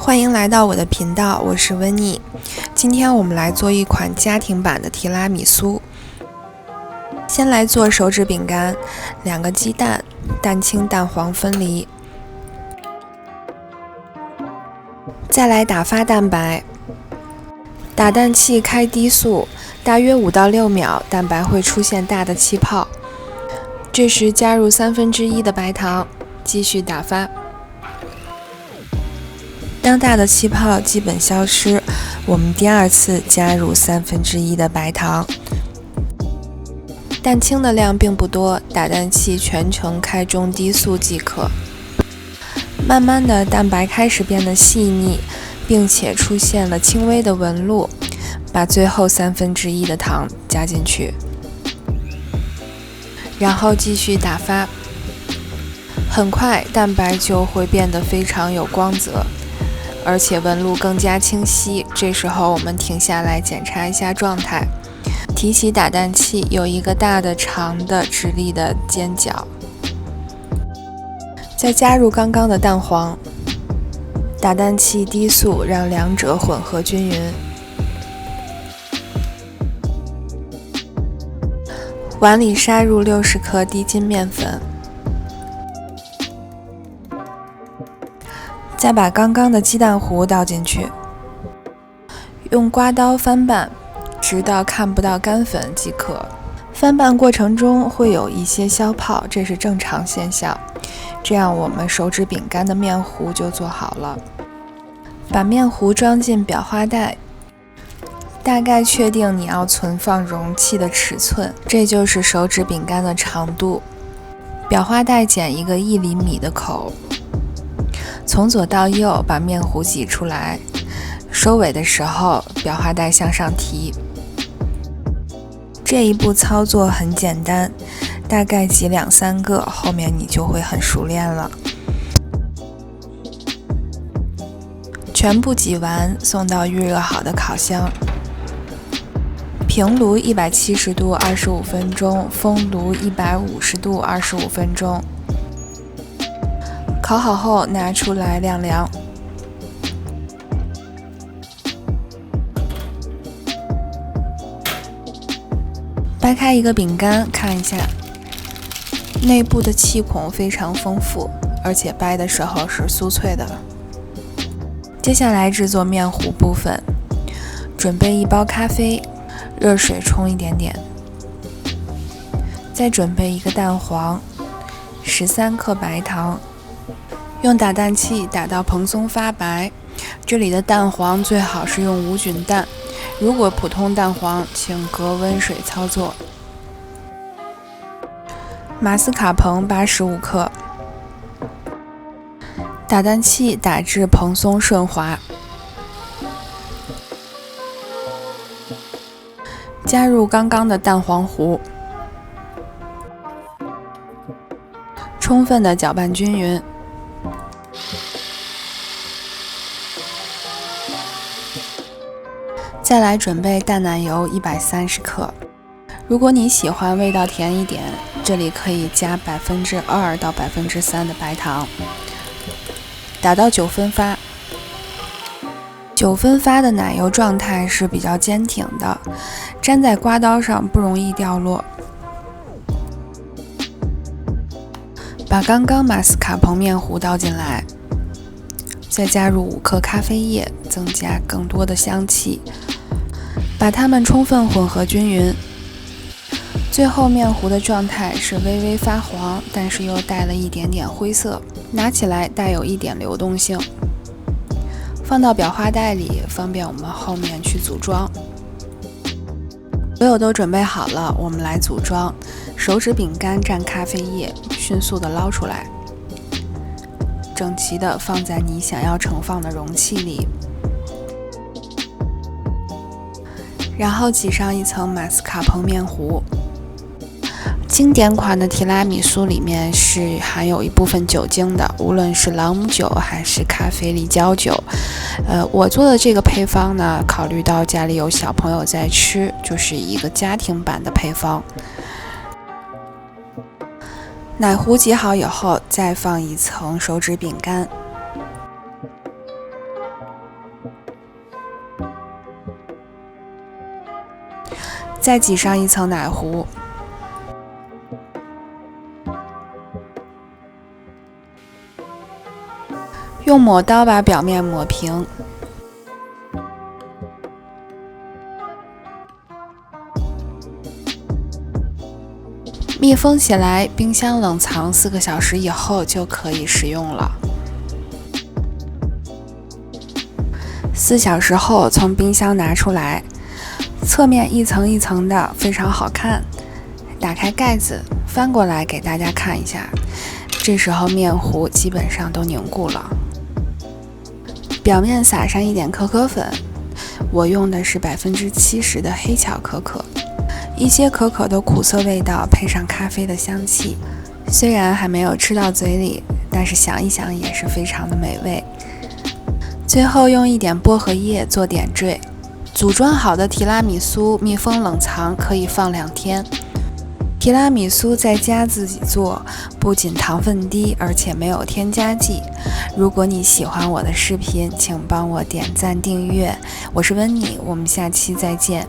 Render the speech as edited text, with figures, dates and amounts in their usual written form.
欢迎来到我的频道，我是温妮。今天我们来做一款家庭版的提拉米苏。先来做手指饼干，2个鸡蛋，蛋清蛋黄分离。再来打发蛋白，打蛋器开低速，大约5到6秒，蛋白会出现大的气泡。这时加入1/3的白糖，继续打发。当大的气泡基本消失，我们第2次加入1/3的白糖。蛋清的量并不多，打蛋器全程开中低速即可。慢慢的，蛋白开始变得细腻，并且出现了轻微的纹路。把最后1/3的糖加进去，然后继续打发。很快，蛋白就会变得非常有光泽，而且纹路更加清晰。这时候我们停下来检查一下状态，提起打蛋器，有一个大的、长的、直立的尖角。再加入刚刚的蛋黄，打蛋器低速，让两者混合均匀。碗里杀入60克低筋面粉，再把刚刚的鸡蛋糊倒进去，用刮刀翻拌，直到看不到干粉即可。翻拌过程中会有一些消泡，这是正常现象。这样我们手指饼干的面糊就做好了。把面糊装进裱花袋，大概确定你要存放容器的尺寸，这就是手指饼干的长度。裱花袋剪一个1厘米的口，从左到右把面糊挤出来，收尾的时候裱花袋向上提。这一步操作很简单，大概挤2-3个，后面你就会很熟练了。全部挤完，送到预热好的烤箱。平炉170度25分钟，风炉150度25分钟。烤好后拿出来晾凉。掰开一个饼干，看一下，内部的气孔非常丰富，而且掰的时候是酥脆的。接下来制作面糊部分，准备1包咖啡，热水冲一点点，再准备1个蛋黄，13克白糖，用打蛋器打到蓬松发白。这里的蛋黄最好是用无菌蛋，如果普通蛋黄，请隔温水操作。马斯卡彭85克，打蛋器打至蓬松顺滑，加入刚刚的蛋黄糊，充分的搅拌均匀。再来准备淡奶油130克，如果你喜欢味道甜一点，这里可以加2%到3%的白糖。打到9分发。9分发的奶油状态是比较坚挺的，粘在刮刀上不容易掉落。把刚刚马斯卡彭面糊倒进来，再加入5克咖啡液，增加更多的香气。把它们充分混合均匀。最后面糊的状态是微微发黄，但是又带了一点点灰色，拿起来带有一点流动性。放到裱花袋里，方便我们后面去组装。所有都准备好了，我们来组装。手指饼干蘸咖啡液，迅速的捞出来，整齐的放在你想要盛放的容器里。然后挤上一层马斯卡彭面糊。经典款的提拉米苏里面是含有一部分酒精的，无论是朗姆酒还是咖啡利焦酒。我做的这个配方呢，考虑到家里有小朋友在吃，就是一个家庭版的配方。奶糊挤好以后，再放一层手指饼干。再挤上一层奶糊。用抹刀把表面抹平。密封起来，冰箱冷藏4个小时以后就可以食用了。4小时后从冰箱拿出来，侧面一层一层的，非常好看。打开盖子，翻过来给大家看一下，这时候面糊基本上都凝固了。表面撒上一点可可粉，我用的是70%的黑巧可可。一些可可的苦涩味道配上咖啡的香气，虽然还没有吃到嘴里，但是想一想也是非常的美味。最后用一点薄荷叶做点缀。组装好的提拉米苏密封冷藏可以放2天。提拉米苏在家自己做，不仅糖分低，而且没有添加剂。如果你喜欢我的视频，请帮我点赞订阅。我是温妮，我们下期再见。